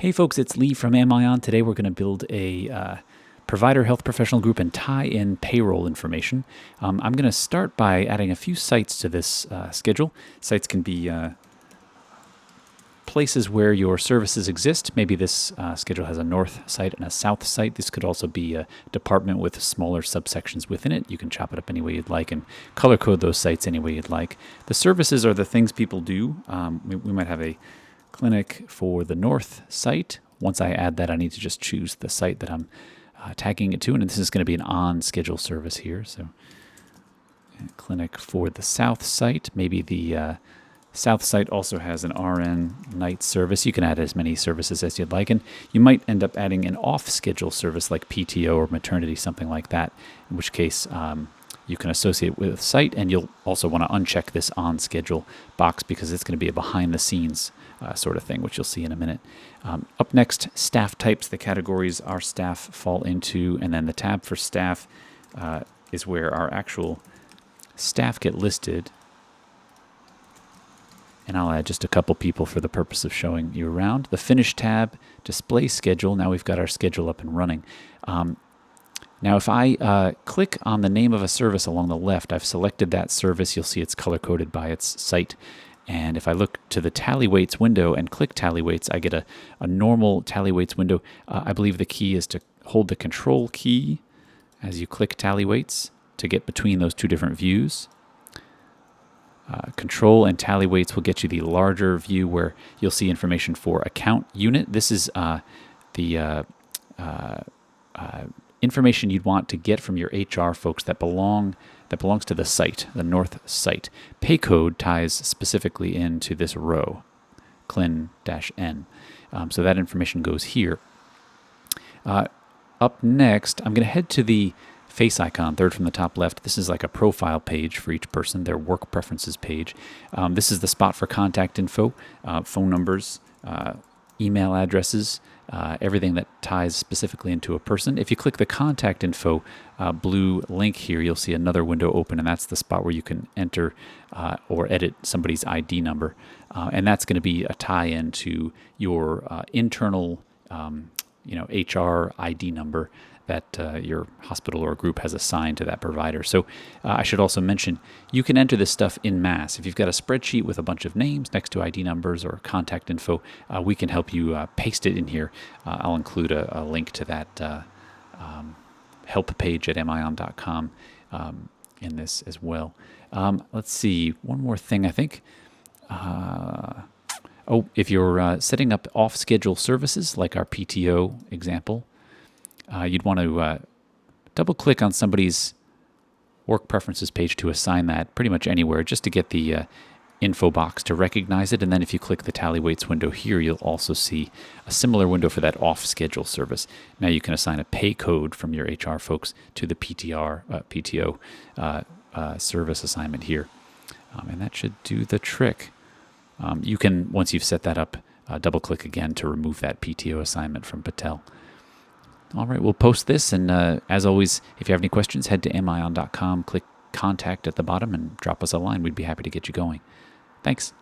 Hey folks, it's Lee from Amion. Today we're going to build a provider health professional group and tie in payroll information. I'm going to start by adding a few sites to this schedule. Sites can be places where your services exist. Maybe this schedule has a north site and a south site. This could also be a department with smaller subsections within it. You can chop it up any way you'd like and color code those sites any way you'd like. The services are the things people do. We might have a clinic for the north site. Once I add that, I need to just choose the site that I'm tagging it to, and this is going to be an on-schedule service here. So clinic for the south site. Maybe the south site also has an RN night service. You can add as many services as you'd like, and you might end up adding an off-schedule service like PTO or maternity, something like that, in which case you can associate with the site, and you'll also want to uncheck this on-schedule box because it's going to be a behind-the-scenes sort of thing, which you'll see in a minute. Up next, staff types, the categories our staff fall into, and then the tab for staff is where our actual staff get listed. And I'll add just a couple people for the purpose of showing you around. The Finish tab, display schedule. Now we've got our schedule up and running. Now if I click on the name of a service along the left, I've selected that service. You'll see it's color-coded by its site. And if I look to the tally weights window and click tally weights, I get a normal tally weights window. I believe the key is to hold the control key as you click tally weights to get between those two different views. Control and tally weights will get you the larger view where you'll see information for account unit. This is the information you'd want to get from your HR folks that belongs to the site, the north site. Pay code ties specifically into this row, CLIN-N. So that information goes here. Up next, I'm going to head to the face icon, third from the top left. This is like a profile page for each person, their work preferences page. This is the spot for contact info, phone numbers, email addresses, everything that ties specifically into a person. If you click the contact info blue link here, you'll see another window open, and that's the spot where you can enter or edit somebody's ID number. And that's going to be a tie-in to your internal HR ID number that your hospital or group has assigned to that provider. So I should also mention, you can enter this stuff in mass. If you've got a spreadsheet with a bunch of names next to ID numbers or contact info, we can help you paste it in here. I'll include a link to that help page at amion.com in this as well. Let's see, one more thing I think. If you're setting up off-schedule services, like our PTO example, you'd want to double-click on somebody's work preferences page to assign that pretty much anywhere, just to get the info box to recognize it. And then if you click the tally weights window here, you'll also see a similar window for that off-schedule service. Now you can assign a pay code from your HR folks to the PTO service assignment here. And that should do the trick. You can, once you've set that up, double-click again to remove that PTO assignment from Patel. All right, we'll post this, and as always, if you have any questions, head to amion.com, click contact at the bottom, and drop us a line. We'd be happy to get you going. Thanks.